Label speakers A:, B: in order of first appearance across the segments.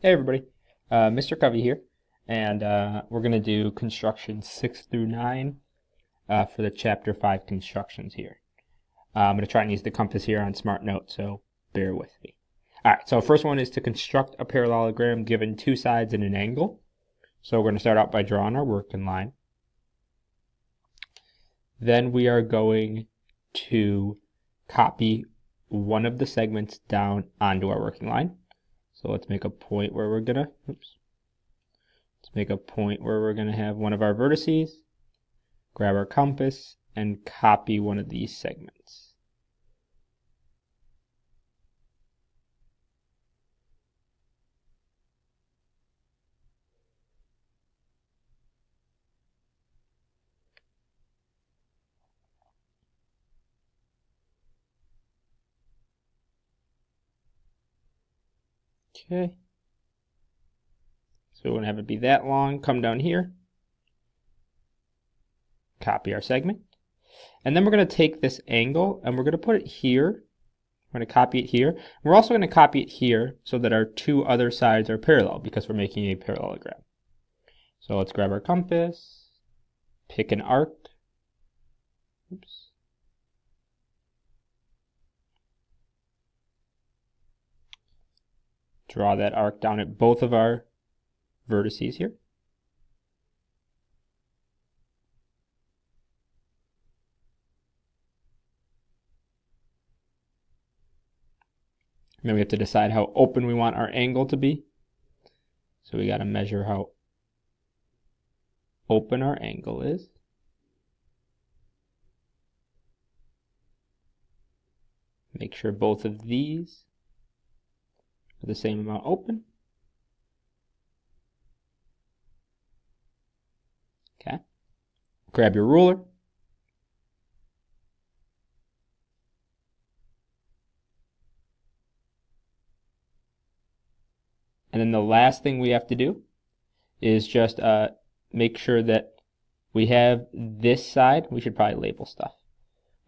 A: Hey everybody, Mr. Covey here, and we're going to do construction 6 through 9 for the Chapter 5 constructions here. I'm going to try and use the compass here on SmartNote, so bear with me. Alright, so first one is to construct a parallelogram given two sides and an angle. So we're going to start out by drawing our working line. Then we are going to copy one of the segments down onto our working line. So let's make a point where we're gonna, have one of our vertices, grab our compass, and copy one of these segments. Okay. So we want to have it be that long, come down here, copy our segment, and then we're going to take this angle and we're going to put it here. We're going to copy it here. We're also going to copy it here so that our two other sides are parallel because we're making a parallelogram. So let's grab our compass, pick an arc. Oops. Draw that arc down at both of our vertices here. And then we have to decide how open we want our angle to be. So we got to measure how open our angle is. Make sure both of these are the same amount open. Okay. Grab your ruler. And then the last thing we have to do is just make sure that we have this side. We should probably label stuff.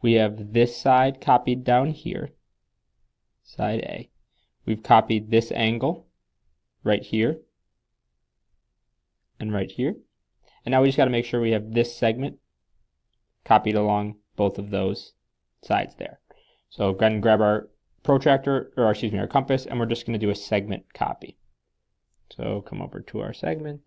A: We have this side copied down here, side A. We've copied this angle right here and right here. And now we just got to make sure we have this segment copied along both of those sides there. So go ahead and grab our protractor, or excuse me, our compass, and we're just going to do a segment copy. So come over to our segment.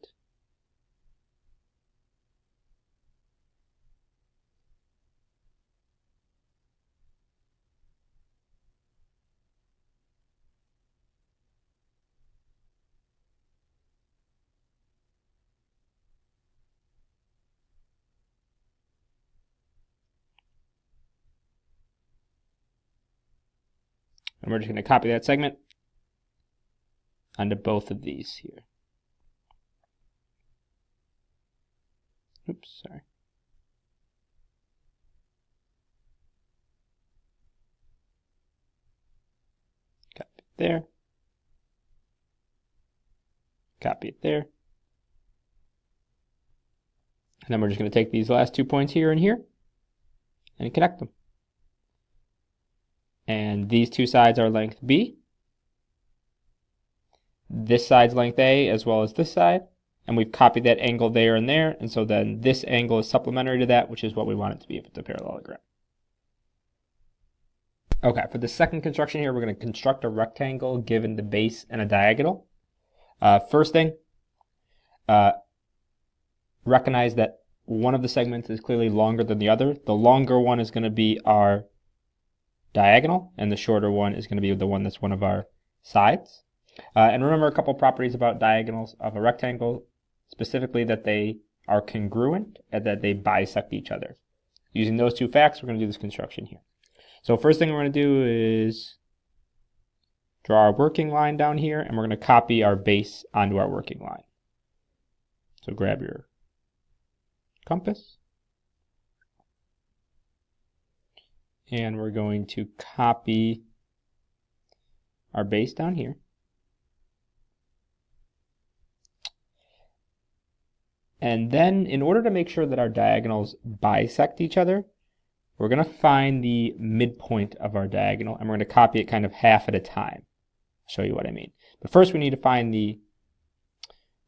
A: And we're just going to copy that segment onto both of these here. Oops, sorry. Copy it there. Copy it there. And then we're just going to take these last 2 points here and here and connect them. And these two sides are length B. This side's length A as well as this side. And we've copied that angle there and there. And so then this angle is supplementary to that, which is what we want it to be if it's a parallelogram. Okay, for the second construction here, we're going to construct a rectangle given the base and a diagonal. First thing, recognize that one of the segments is clearly longer than the other. The longer one is going to be our diagonal, and the shorter one is going to be the one that's one of our sides. And remember a couple properties about diagonals of a rectangle, specifically that they are congruent and that they bisect each other. Using those two facts, we're going to do this construction here. So first thing we're going to do is draw our working line down here, and we're going to copy our base onto our working line. So grab your compass, and we're going to copy our base down here. And then in order to make sure that our diagonals bisect each other, we're going to find the midpoint of our diagonal, and we're going to copy it kind of half at a time. I'll show you what I mean. But first we need to find the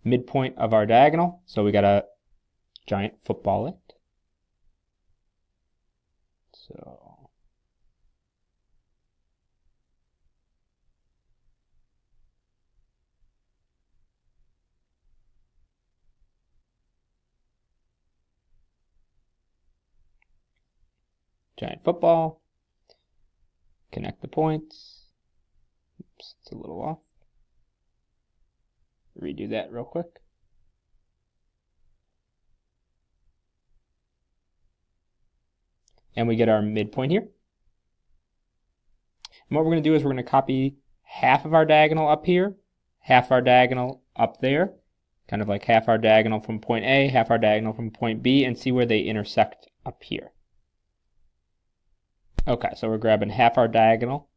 A: midpoint of our diagonal. So we got to giant football it. So giant football, connect the points. Oops, it's a little off. Redo that real quick. And we get our midpoint here. And what we're going to do is we're going to copy half of our diagonal up here, half our diagonal up there, kind of like half our diagonal from point A, half our diagonal from point B, and see where they intersect up here. Okay, so we're grabbing half our diagonal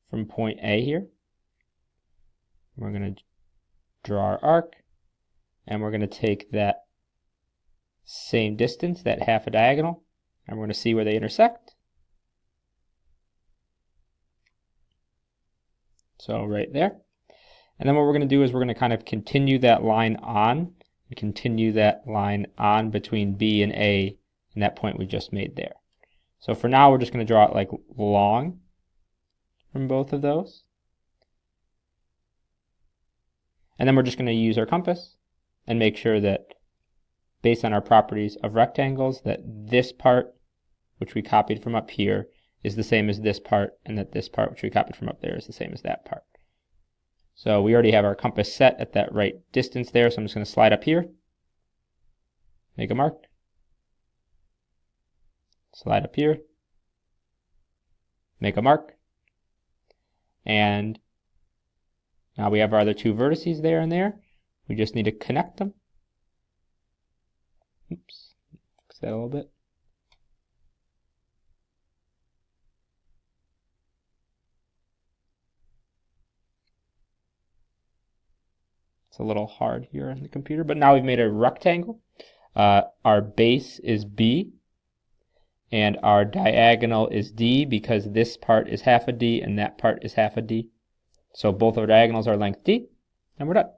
A: from point A here. We're going to draw our arc, and we're going to take that same distance, that half a diagonal, and we're going to see where they intersect. So right there. And then what we're going to do is we're going to kind of continue that line on, and continue that line on between B and A and that point we just made there. So for now, we're just going to draw it like long from both of those. And then we're just going to use our compass and make sure that based on our properties of rectangles, that this part, which we copied from up here, is the same as this part, and that this part, which we copied from up there, is the same as that part. So we already have our compass set at that right distance there, so I'm just going to slide up here, make a mark, slide up here, make a mark, and now we have our other two vertices there and there. We just need to connect them. Oops, fix that a little bit. It's a little hard here on the computer, but now we've made a rectangle. Our base is B, and our diagonal is D because this part is half a D and that part is half a D. So both our diagonals are length D, and we're done.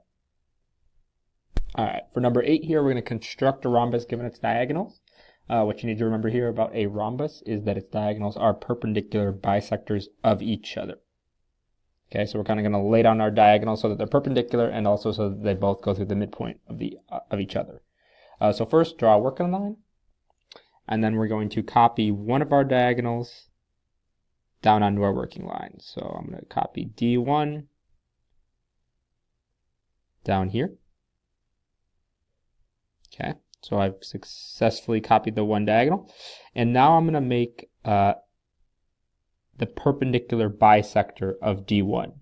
A: All right, for number 8 here, we're going to construct a rhombus given its diagonals. What you need to remember here about a rhombus is that its diagonals are perpendicular bisectors of each other. Okay, so we're kind of going to lay down our diagonals so that they're perpendicular and also so that they both go through the midpoint of each other. So first, draw a working line, and then we're going to copy one of our diagonals down onto our working line. So I'm going to copy D1 down here. Okay, so I've successfully copied the one diagonal, and now I'm going to make the perpendicular bisector of D1.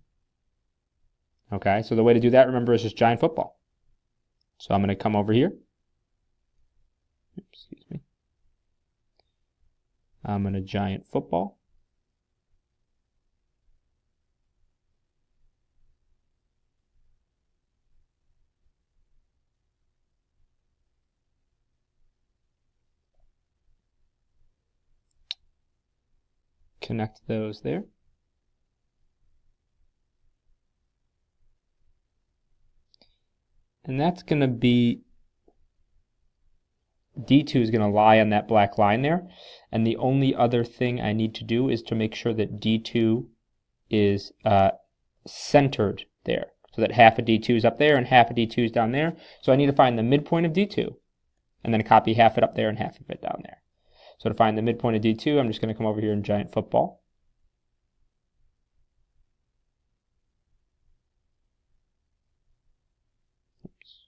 A: Okay, so the way to do that, remember, is just giant football. So I'm going to come over here. Oops, excuse me. I'm going to giant football. Connect those there. And that's going to be, D2 is going to lie on that black line there. And the only other thing I need to do is to make sure that D2 is centered there. So that half of D2 is up there and half of D2 is down there. So I need to find the midpoint of D2 and then copy half it up there and half of it down there. So to find the midpoint of D2, I'm just going to come over here and giant football. Oops.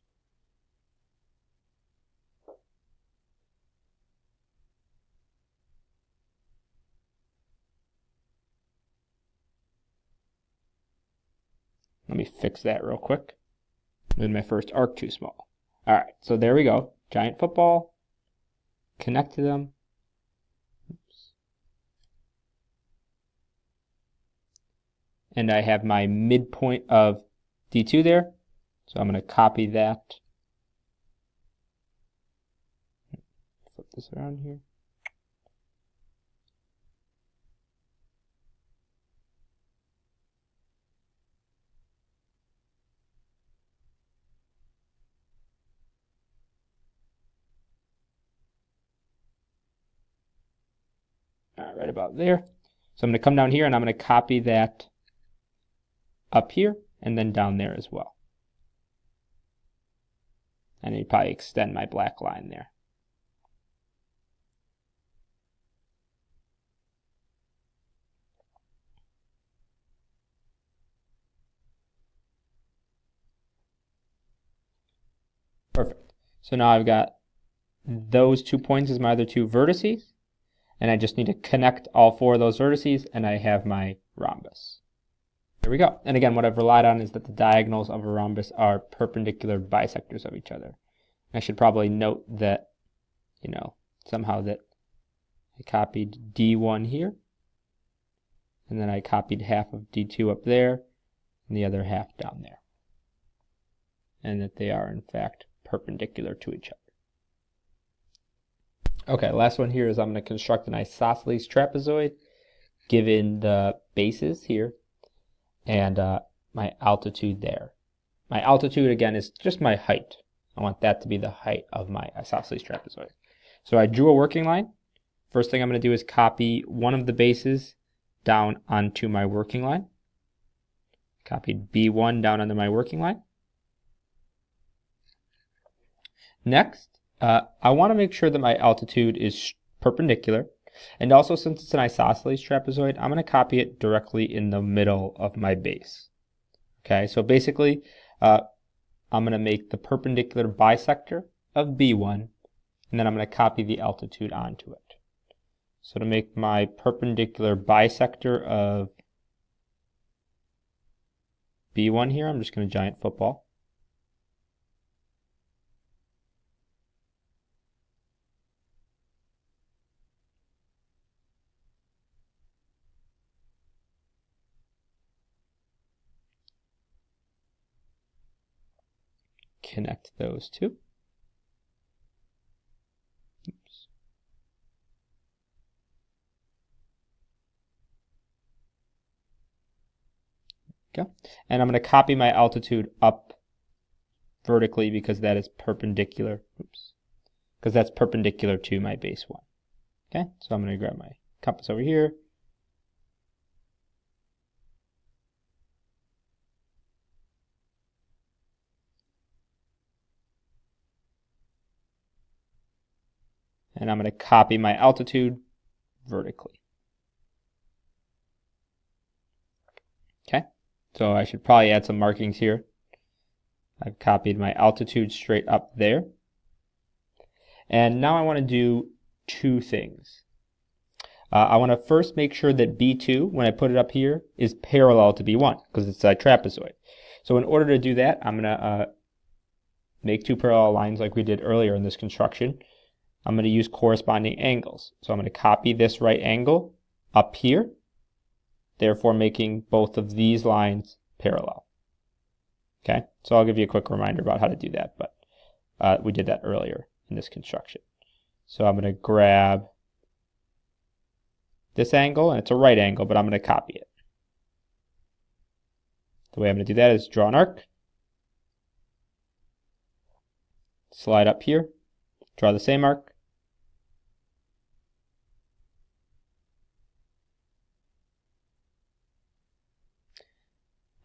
A: Let me fix that real quick. Made my first arc too small. All right, so there we go. Giant football. Connect to them. Oops. And I have my midpoint of D2 there. So I'm going to copy that. Flip this around here. right about there. So I'm going to come down here and I'm going to copy that up here and then down there as well. And you probably extend my black line there. Perfect. So now I've got those 2 points as my other 2 vertices, and I just need to connect all 4 of those vertices, and I have my rhombus. There we go. And again, what I've relied on is that the diagonals of a rhombus are perpendicular bisectors of each other. I should probably note that, somehow that I copied D1 here, and then I copied half of D2 up there, and the other half down there. And that they are, in fact, perpendicular to each other. Okay, last one here is I'm going to construct an isosceles trapezoid given the bases here and my altitude there. My altitude, again, is just my height. I want that to be the height of my isosceles trapezoid. So I drew a working line. First thing I'm going to do is copy one of the bases down onto my working line. Copied B1 down onto my working line. Next, I want to make sure that my altitude is perpendicular. And also, since it's an isosceles trapezoid, I'm going to copy it directly in the middle of my base. Okay, so basically, I'm going to make the perpendicular bisector of B1, and then I'm going to copy the altitude onto it. So to make my perpendicular bisector of B1 here, I'm just going to giant football. Connect those two. Oops. Go. And I'm going to copy my altitude up vertically because that is perpendicular. Oops. Because that's perpendicular to my base 1. Okay, so I'm going to grab my compass over here. And I'm going to copy my altitude vertically. Okay, so I should probably add some markings here. I've copied my altitude straight up there. And now I want to do 2 things. I want to first make sure that B2, when I put it up here, is parallel to B1 because it's a trapezoid. So in order to do that, I'm going to make 2 parallel lines like we did earlier in this construction. I'm going to use corresponding angles. So I'm going to copy this right angle up here, therefore making both of these lines parallel. Okay, so I'll give you a quick reminder about how to do that, but we did that earlier in this construction. So I'm going to grab this angle, and it's a right angle, but I'm going to copy it. The way I'm going to do that is draw an arc, slide up here, draw the same arc,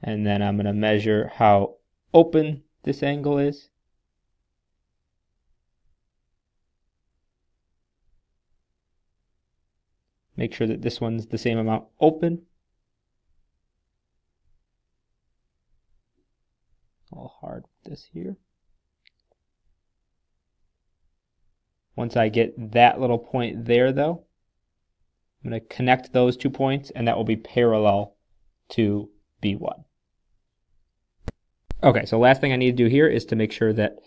A: and then I'm going to measure how open this angle is. Make sure that this one's the same amount open. A little hard with this here. Once I get that little point there, though, I'm going to connect those 2 points, and that will be parallel to B1. Okay, so last thing I need to do here is to make sure that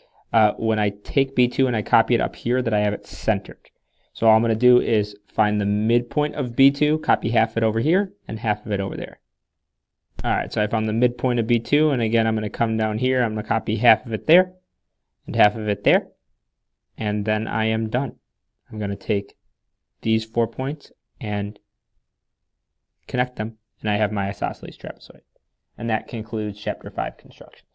A: when I take B2 and I copy it up here, that I have it centered. So all I'm going to do is find the midpoint of B2, copy half of it over here, and half of it over there. Alright, so I found the midpoint of B2, and again, I'm going to come down here, I'm going to copy half of it there, and half of it there, and then I am done. I'm going to take these 4 points and connect them, and I have my isosceles trapezoid. And that concludes Chapter 5 constructions.